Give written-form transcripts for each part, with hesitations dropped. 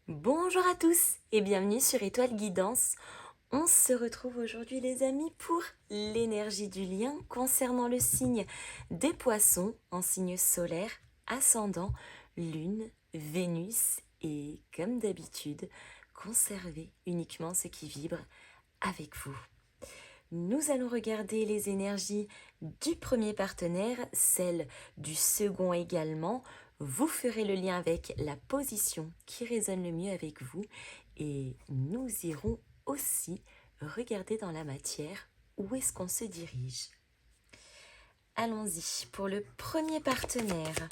Bonjour à tous et bienvenue sur Étoile Guidance. On se retrouve aujourd'hui les amis pour l'énergie du lien concernant le signe des poissons en signe solaire, ascendant, lune, Vénus et comme d'habitude, conservez uniquement ce qui vibre avec vous. Nous allons regarder les énergies du premier partenaire, celles du second également. Vous ferez le lien avec la position qui résonne le mieux avec vous et nous irons aussi regarder dans la matière où est-ce qu'on se dirige. Allons-y pour le premier partenaire.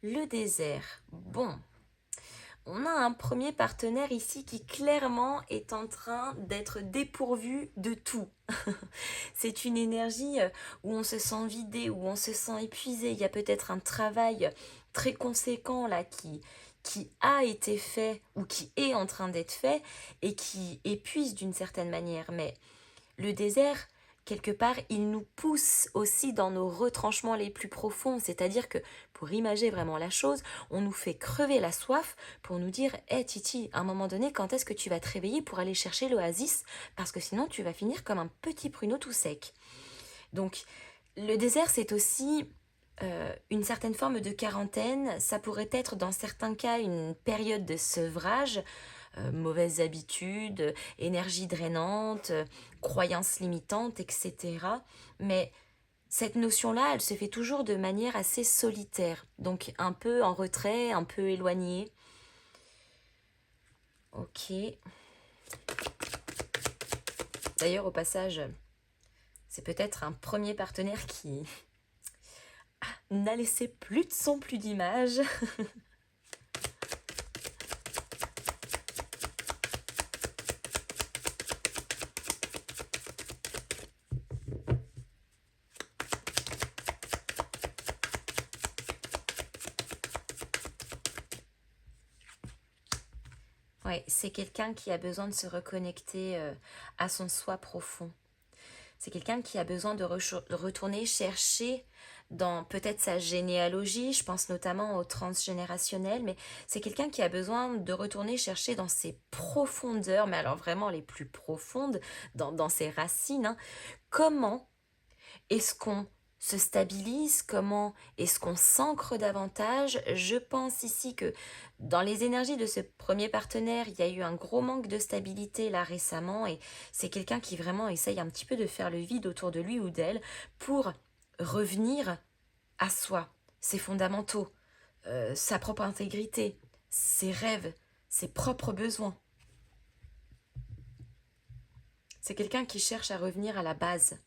Le désert. Bon. On a un premier partenaire ici qui clairement est en train d'être dépourvu de tout. C'est une énergie où on se sent vidé, où on se sent épuisé. Il y a peut-être un travail très conséquent là qui a été fait ou qui est en train d'être fait et qui épuise d'une certaine manière. Mais le désert, quelque part, il nous pousse aussi dans nos retranchements les plus profonds. C'est-à-dire que, pour imager vraiment la chose, on nous fait crever la soif pour nous dire « Hé Titi, à un moment donné, quand est-ce que tu vas te réveiller pour aller chercher l'oasis? Parce que sinon, tu vas finir comme un petit pruneau tout sec. » Donc, le désert, c'est aussi une certaine forme de quarantaine. Ça pourrait être, dans certains cas, une période de sevrage, mauvaises habitudes, énergie drainante, croyances limitantes, etc. Mais cette notion-là, elle se fait toujours de manière assez solitaire, donc un peu en retrait, un peu éloigné. Ok. D'ailleurs, au passage, c'est peut-être un premier partenaire qui n'a laissé plus de son, plus d'image. Ouais, c'est quelqu'un qui a besoin de se reconnecter à son soi profond. C'est quelqu'un qui a besoin de retourner chercher dans peut-être sa généalogie, je pense notamment au transgénérationnel, mais c'est quelqu'un qui a besoin de retourner chercher dans ses profondeurs, mais alors vraiment les plus profondes, dans ses racines, hein. Comment est-ce qu'on se stabilise? Comment est-ce qu'on s'ancre davantage? Je pense ici que dans les énergies de ce premier partenaire, il y a eu un gros manque de stabilité là récemment et c'est quelqu'un qui vraiment essaye un petit peu de faire le vide autour de lui ou d'elle pour revenir à soi, ses fondamentaux, sa propre intégrité, ses rêves, ses propres besoins. C'est quelqu'un qui cherche à revenir à la base,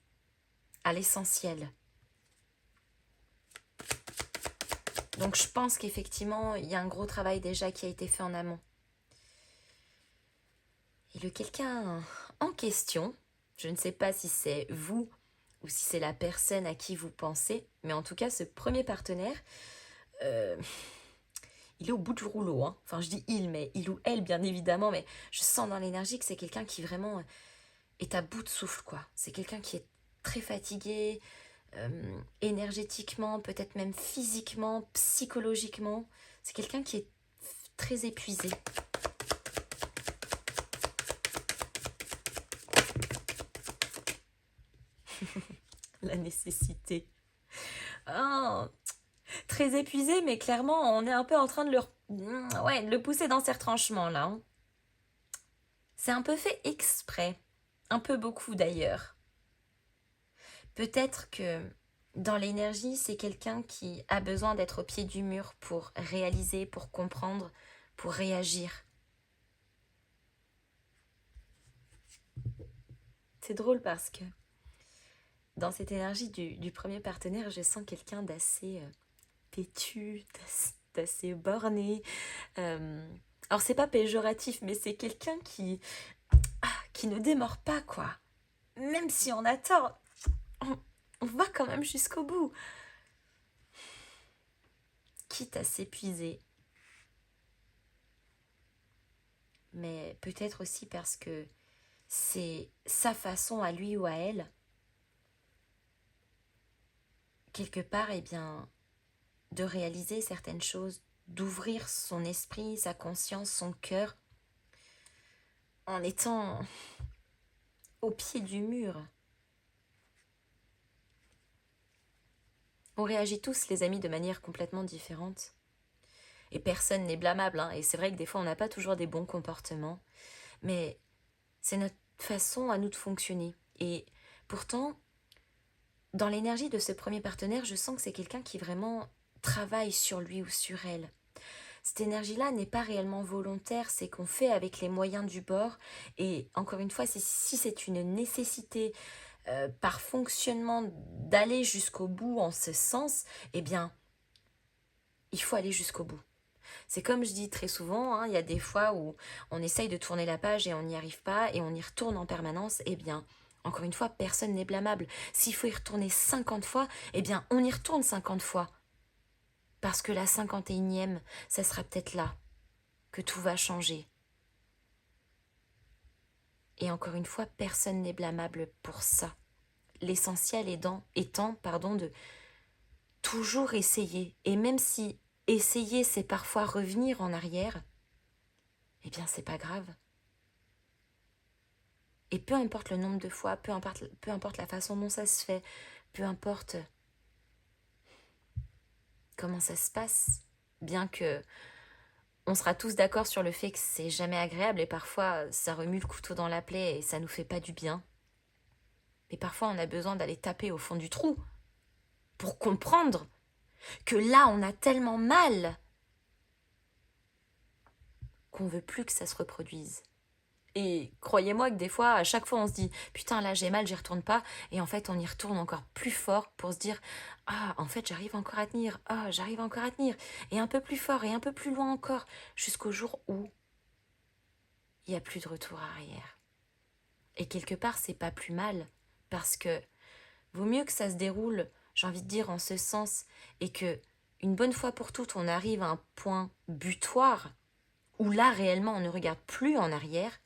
à l'essentiel. Donc je pense qu'effectivement, il y a un gros travail déjà qui a été fait en amont. Et le quelqu'un en question, je ne sais pas si c'est vous ou si c'est la personne à qui vous pensez, mais en tout cas, ce premier partenaire, euh, il est au bout du rouleau, hein. Enfin, je dis il, mais il ou elle, bien évidemment, mais je sens dans l'énergie que c'est quelqu'un qui vraiment est à bout de souffle, quoi. C'est quelqu'un qui est très fatigué, énergétiquement, peut-être même physiquement, psychologiquement. C'est quelqu'un qui est très épuisé. La nécessité. Oh, très épuisé, mais clairement, on est un peu en train de de le pousser dans ses retranchements, là, hein. C'est un peu fait exprès. Un peu beaucoup, d'ailleurs. Peut-être que dans l'énergie, c'est quelqu'un qui a besoin d'être au pied du mur pour réaliser, pour comprendre, pour réagir. C'est drôle parce que dans cette énergie du premier partenaire, je sens quelqu'un d'assez têtu, d'assez borné. Alors c'est pas péjoratif, mais c'est quelqu'un qui ne démord pas, quoi. Même si on a tort, on va quand même jusqu'au bout. Quitte à s'épuiser. Mais peut-être aussi parce que c'est sa façon à lui ou à elle quelque part, eh bien, de réaliser certaines choses, d'ouvrir son esprit, sa conscience, son cœur, en étant au pied du mur. On réagit tous, les amis, de manière complètement différente. Et personne n'est blâmable, hein. Et c'est vrai que des fois, on n'a pas toujours des bons comportements. Mais c'est notre façon à nous de fonctionner. Et pourtant, dans l'énergie de ce premier partenaire, je sens que c'est quelqu'un qui vraiment travaille sur lui ou sur elle. Cette énergie-là n'est pas réellement volontaire, c'est qu'on fait avec les moyens du bord. Et encore une fois, si c'est une nécessité par fonctionnement d'aller jusqu'au bout en ce sens, eh bien, il faut aller jusqu'au bout. C'est comme je dis très souvent, hein, il y a des fois où on essaye de tourner la page et on n'y arrive pas et on y retourne en permanence, eh bien, encore une fois, personne n'est blâmable. S'il faut y retourner 50 fois, eh bien, on y retourne 50 fois. Parce que la 51e, ça sera peut-être là que tout va changer. Et encore une fois, personne n'est blâmable pour ça. L'essentiel étant de toujours essayer. Et même si essayer, c'est parfois revenir en arrière, eh bien, c'est pas grave. Et peu importe le nombre de fois, peu importe la façon dont ça se fait, peu importe comment ça se passe, bien que on sera tous d'accord sur le fait que c'est jamais agréable et parfois ça remue le couteau dans la plaie et ça nous fait pas du bien. Mais parfois on a besoin d'aller taper au fond du trou pour comprendre que là on a tellement mal qu'on veut plus que ça se reproduise. Et croyez-moi que des fois, à chaque fois, on se dit « Putain, là, j'ai mal, j'y retourne pas. » Et en fait, on y retourne encore plus fort pour se dire « Ah, en fait, j'arrive encore à tenir. Ah, j'arrive encore à tenir. » Et un peu plus fort et un peu plus loin encore, jusqu'au jour où il n'y a plus de retour arrière. Et quelque part, c'est pas plus mal, parce que vaut mieux que ça se déroule, j'ai envie de dire, en ce sens, et que, une bonne fois pour toutes, on arrive à un point butoir, où là, réellement, on ne regarde plus en arrière,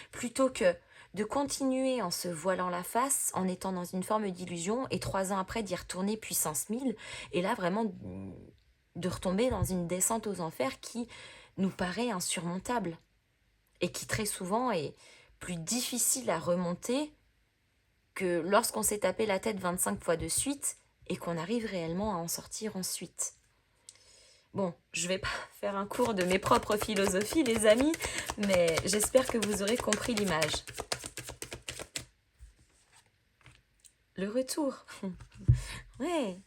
plutôt que de continuer en se voilant la face, en étant dans une forme d'illusion, et 3 ans après d'y retourner puissance 1000, et là vraiment de retomber dans une descente aux enfers qui nous paraît insurmontable, et qui très souvent est plus difficile à remonter que lorsqu'on s'est tapé la tête 25 fois de suite, et qu'on arrive réellement à en sortir ensuite. Bon, je vais pas faire un cours de mes propres philosophies, les amis, mais j'espère que vous aurez compris l'image. Le retour. Ouais.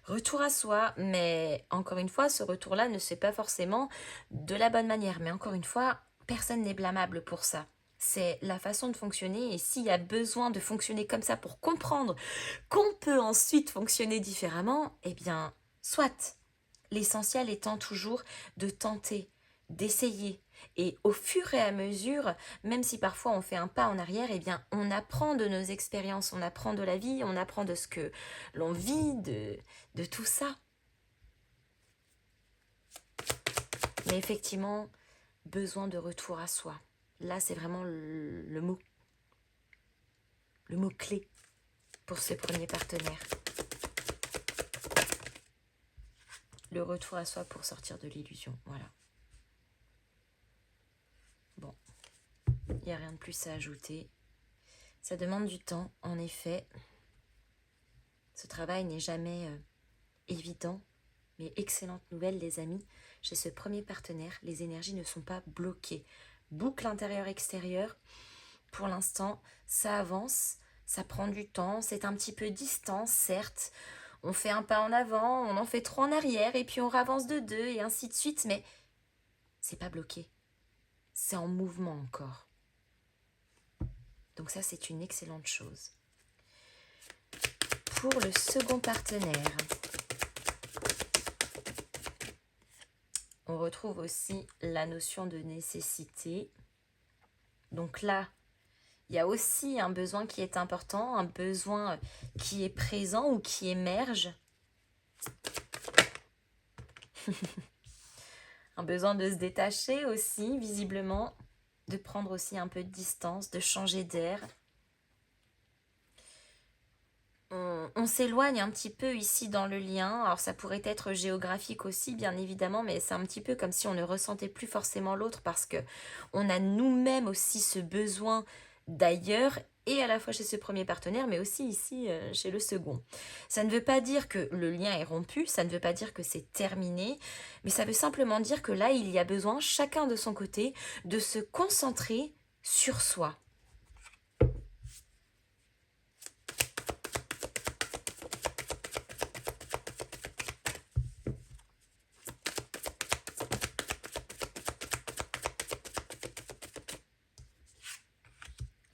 Retour à soi, mais encore une fois, ce retour-là ne se fait pas forcément de la bonne manière. Mais encore une fois, personne n'est blâmable pour ça. C'est la façon de fonctionner et s'il y a besoin de fonctionner comme ça pour comprendre qu'on peut ensuite fonctionner différemment, eh bien, soit. L'essentiel étant toujours de tenter, d'essayer. Et au fur et à mesure, même si parfois on fait un pas en arrière, eh bien on apprend de nos expériences, on apprend de la vie, on apprend de ce que l'on vit, de tout ça. Mais effectivement, besoin de retour à soi. Là, c'est vraiment le mot clé pour ce premier partenaire. Le retour à soi pour sortir de l'illusion, voilà. Bon, il n'y a rien de plus à ajouter. Ça demande du temps, en effet. Ce travail n'est jamais évident, mais excellente nouvelle, les amis. Chez ce premier partenaire, les énergies ne sont pas bloquées. Boucle intérieure-extérieure, pour l'instant, ça avance, ça prend du temps, c'est un petit peu distant, certes. On fait un pas en avant, on en fait 3 en arrière, et puis on avance de 2, et ainsi de suite, mais c'est pas bloqué. C'est en mouvement encore. Donc ça, c'est une excellente chose. Pour le second partenaire, on retrouve aussi la notion de nécessité. Donc là, il y a aussi un besoin qui est important, un besoin qui est présent ou qui émerge. Un besoin de se détacher aussi, visiblement, de prendre aussi un peu de distance, de changer d'air. on s'éloigne un petit peu ici dans le lien. Alors ça pourrait être géographique aussi, bien évidemment, mais c'est un petit peu comme si on ne ressentait plus forcément l'autre parce que on a nous-mêmes aussi ce besoin d'ailleurs et à la fois chez ce premier partenaire, mais aussi ici chez le second. Ça ne veut pas dire que le lien est rompu, ça ne veut pas dire que c'est terminé, mais ça veut simplement dire que là, il y a besoin, chacun de son côté, de se concentrer sur soi.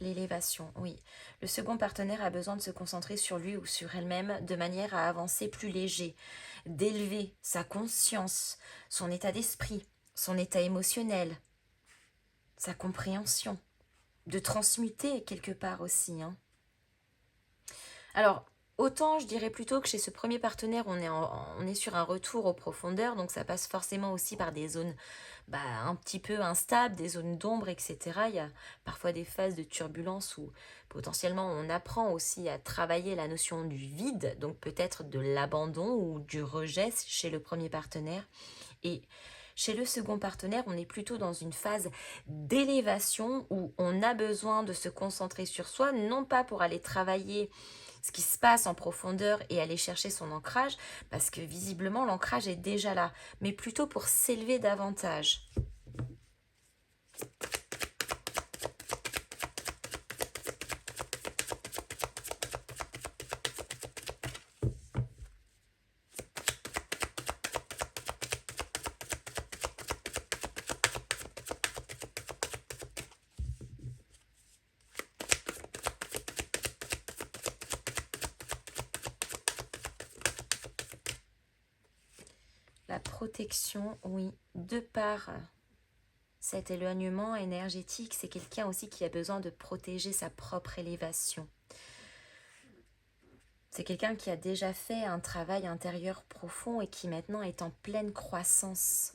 L'élévation, oui. Le second partenaire a besoin de se concentrer sur lui ou sur elle-même de manière à avancer plus léger, d'élever sa conscience, son état d'esprit, son état émotionnel, sa compréhension, de transmuter quelque part aussi. Alors, autant je dirais plutôt que chez ce premier partenaire, on est sur un retour aux profondeurs, donc ça passe forcément aussi par des zones un petit peu instables, des zones d'ombre, etc. Il y a parfois des phases de turbulence où potentiellement on apprend aussi à travailler la notion du vide, donc peut-être de l'abandon ou du rejet chez le premier partenaire. Et chez le second partenaire, on est plutôt dans une phase d'élévation où on a besoin de se concentrer sur soi, non pas pour aller travailler ce qui se passe en profondeur et aller chercher son ancrage, parce que visiblement l'ancrage est déjà là, mais plutôt pour s'élever davantage. La protection, oui, de par cet éloignement énergétique, c'est quelqu'un aussi qui a besoin de protéger sa propre élévation. C'est quelqu'un qui a déjà fait un travail intérieur profond et qui maintenant est en pleine croissance.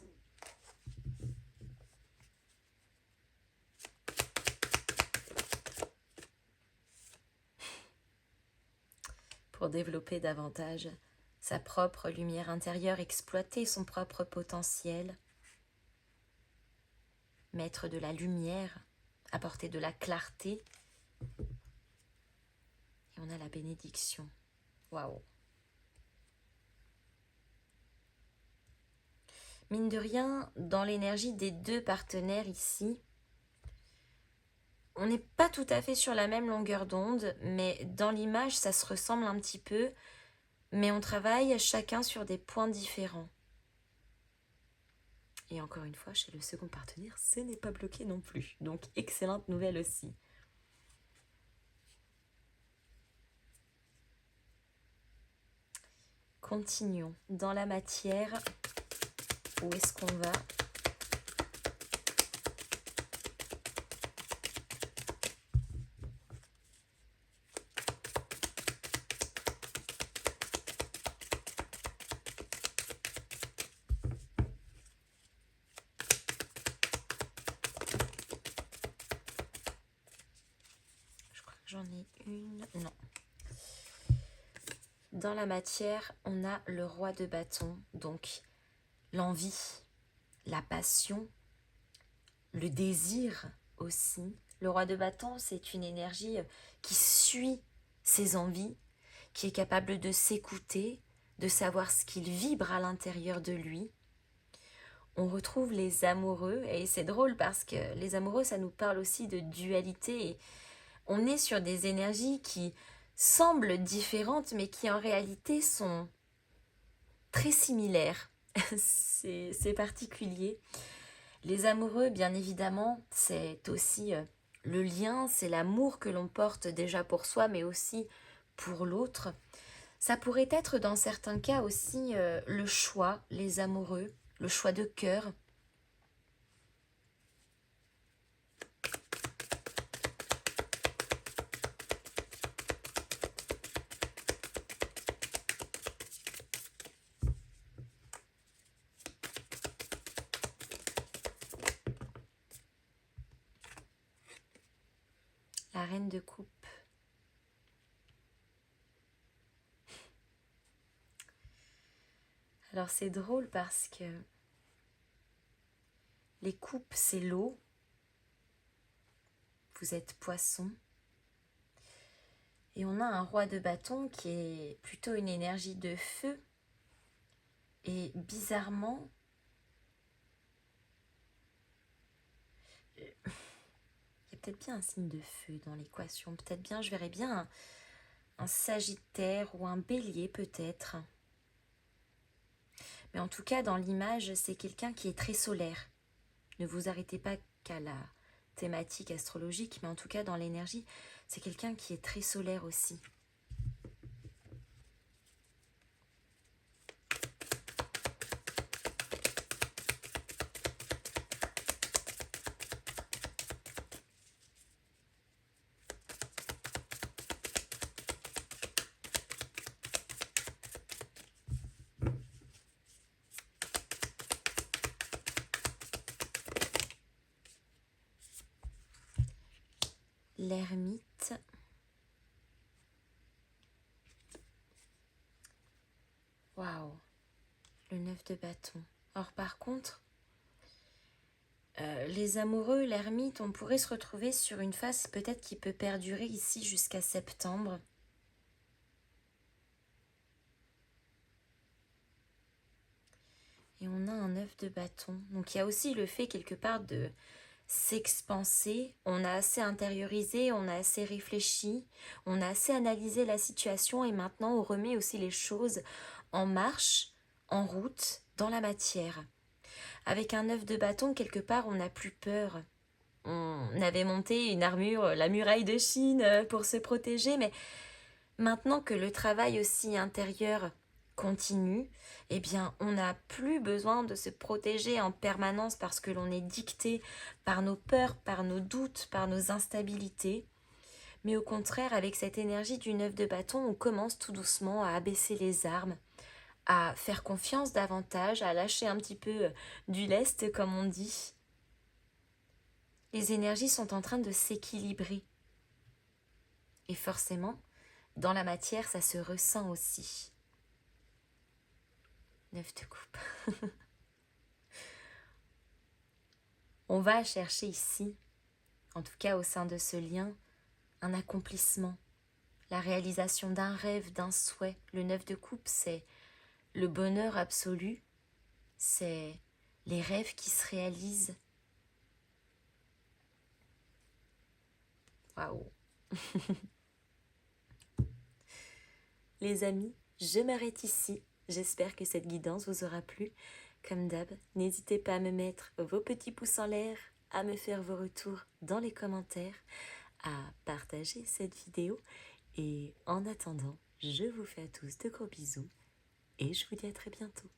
Pour développer davantage sa propre lumière intérieure, exploiter son propre potentiel, mettre de la lumière, apporter de la clarté. Et on a la bénédiction. Waouh! Mine de rien, dans l'énergie des deux partenaires ici, on n'est pas tout à fait sur la même longueur d'onde, mais dans l'image, ça se ressemble un petit peu, mais on travaille chacun sur des points différents. Et encore une fois, chez le second partenaire, ce n'est pas bloqué non plus. Donc, excellente nouvelle aussi. Continuons. Dans la matière, où est-ce qu'on va ? Je crois que j'en ai une. Non. Dans la matière, on a le roi de bâton, donc l'envie, la passion, le désir aussi. Le roi de bâton, c'est une énergie qui suit ses envies, qui est capable de s'écouter, de savoir ce qu'il vibre à l'intérieur de lui. On retrouve les amoureux, et c'est drôle parce que les amoureux, ça nous parle aussi de dualité. Et on est sur des énergies qui semblent différentes, mais qui en réalité sont très similaires. C'est particulier. Les amoureux, bien évidemment, c'est aussi le lien, c'est l'amour que l'on porte déjà pour soi, mais aussi pour l'autre. Ça pourrait être dans certains cas aussi le choix, les amoureux, le choix de cœur. La reine de coupe. Alors c'est drôle parce que les coupes, c'est l'eau. Vous êtes poisson. Et on a un roi de bâton qui est plutôt une énergie de feu. Et bizarrement, il y a peut-être bien un signe de feu dans l'équation. Peut-être bien, je verrais bien un Sagittaire ou un Bélier peut-être. Mais en tout cas, dans l'image, c'est quelqu'un qui est très solaire. Ne vous arrêtez pas qu'à la thématique astrologique, mais en tout cas, dans l'énergie, c'est quelqu'un qui est très solaire aussi. L'ermite. Waouh, le 9 de bâton. Or par contre, les amoureux, l'ermite, on pourrait se retrouver sur une phase peut-être qui peut perdurer ici jusqu'à septembre. Et on a un 9 de bâton. Donc il y a aussi le fait quelque part de s'expanser. On a assez intériorisé, on a assez réfléchi, on a assez analysé la situation et maintenant on remet aussi les choses en marche, en route, dans la matière. Avec un 9 de bâton, quelque part, on n'a plus peur. On avait monté une armure, la muraille de Chine, pour se protéger, mais maintenant que le travail aussi intérieur continue, eh bien, on n'a plus besoin de se protéger en permanence parce que l'on est dicté par nos peurs, par nos doutes, par nos instabilités. Mais au contraire, avec cette énergie du 9 de bâton, on commence tout doucement à abaisser les armes, à faire confiance davantage, à lâcher un petit peu du lest, comme on dit. Les énergies sont en train de s'équilibrer. Et forcément, dans la matière, ça se ressent aussi. 9 de coupe. On va chercher ici, en tout cas au sein de ce lien, un accomplissement, la réalisation d'un rêve, d'un souhait. Le 9 de coupe, c'est le bonheur absolu, c'est les rêves qui se réalisent. Waouh. Les amis, je m'arrête ici. J'espère que cette guidance vous aura plu. Comme d'hab, n'hésitez pas à me mettre vos petits pouces en l'air, à me faire vos retours dans les commentaires, à partager cette vidéo. Et en attendant, je vous fais à tous de gros bisous et je vous dis à très bientôt.